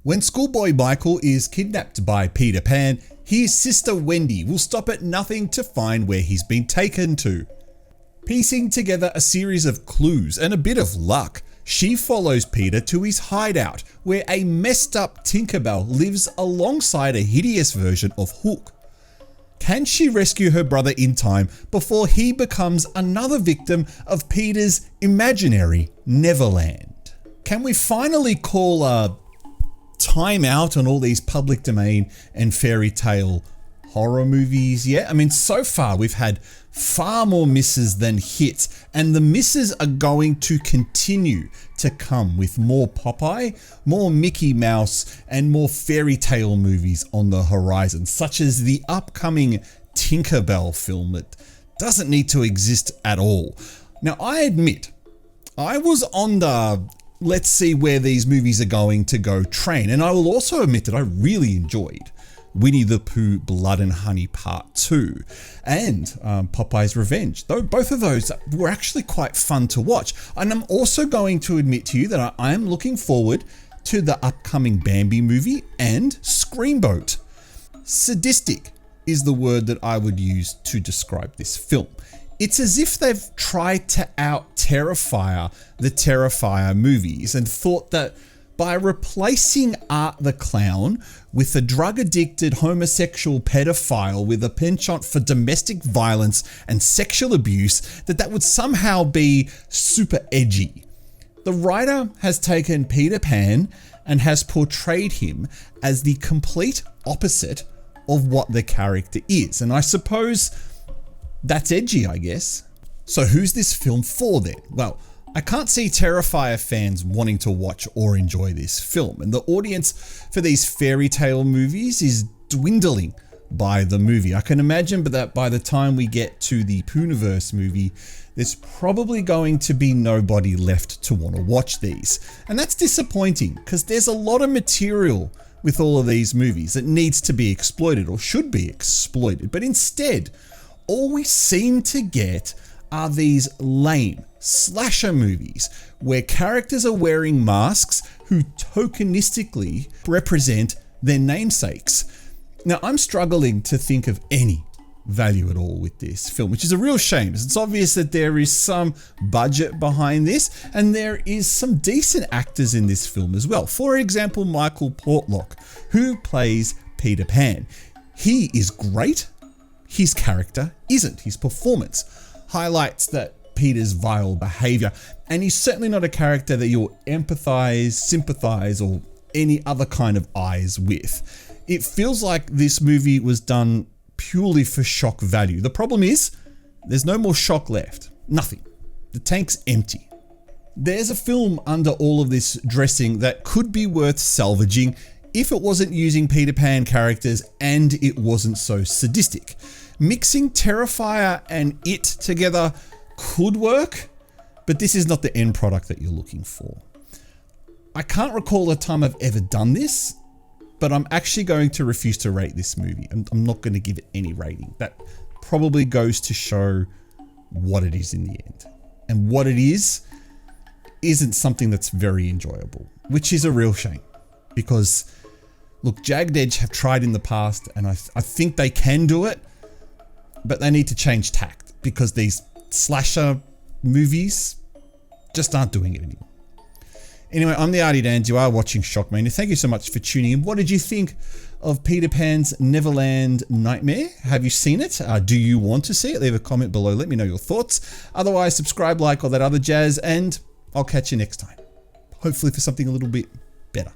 When schoolboy Michael is kidnapped by Peter Pan, his sister Wendy will stop at nothing to find where he's been taken to. Piecing together a series of clues and a bit of luck, she follows Peter to his hideout, where a messed up Tinkerbell lives alongside a hideous version of Hook. Can she rescue her brother in time before he becomes another victim of Peter's imaginary Neverland? Can we finally call a time out on all these public domain and fairy tale horror movies yet? I mean, so far we've had far more misses than hits, and the misses are going to continue to come with more Popeye, more Mickey Mouse, and more fairy tale movies on the horizon, such as the upcoming Tinkerbell film that doesn't need to exist at all. Now, I admit, I was on the let's see where these movies are going to go train, and I will also admit that I really enjoyed Winnie the Pooh Blood and Honey Part 2 and Popeye's Revenge, though both of those were actually quite fun to watch. And I'm also going to admit to you that I am looking forward to the upcoming Bambi movie and Screamboat. Sadistic is the word that I would use to describe this film. It's as if they've tried to out-Terrifier the Terrifier movies and thought that by replacing Art the Clown with a drug-addicted homosexual pedophile with a penchant for domestic violence and sexual abuse, that would somehow be super edgy. The writer has taken Peter Pan and has portrayed him as the complete opposite of what the character is. And I suppose that's edgy, I guess. So who's this film for then? Well, I can't see Terrifier fans wanting to watch or enjoy this film, and the audience for these fairy tale movies is dwindling by the movie. I can imagine that by the time we get to the Pooniverse movie, there's probably going to be nobody left to want to watch these. And that's disappointing, because there's a lot of material with all of these movies that needs to be exploited or should be exploited. But instead, all we seem to get are these lame slasher movies where characters are wearing masks who tokenistically represent their namesakes. Now, I'm struggling to think of any value at all with this film, which is a real shame. It's obvious that there is some budget behind this, and there is some decent actors in this film as well. For example, Michael Portlock, who plays Peter Pan. He is great. His character isn't. His performance highlights that Peter's vile behavior, and he's certainly not a character that you'll empathize, sympathize, or any other kind of eyes with. It feels like this movie was done purely for shock value. The problem is, there's no more shock left. Nothing. The tank's empty. There's a film under all of this dressing that could be worth salvaging if it wasn't using Peter Pan characters and it wasn't so sadistic. Mixing Terrifier and It together could work, but this is not the end product that you're looking for. I can't recall a time I've ever done this, but I'm actually going to refuse to rate this movie. I'm not going to give it any rating. That probably goes to show what it is in the end. And what it is isn't something that's very enjoyable, which is a real shame. Because, look, Jagged Edge have tried in the past, and I think they can do it, but they need to change tact, because these slasher movies just aren't doing it anymore. Anyway, I'm the Artie Dans. You are watching SHOCKMANIA. Thank you so much for tuning in. What did you think of Peter Pan's Neverland Nightmare? Have you seen it? Do you want to see it? Leave a comment below. Let me know your thoughts. Otherwise, subscribe, like, all that other jazz, and I'll catch you next time. Hopefully for something a little bit better.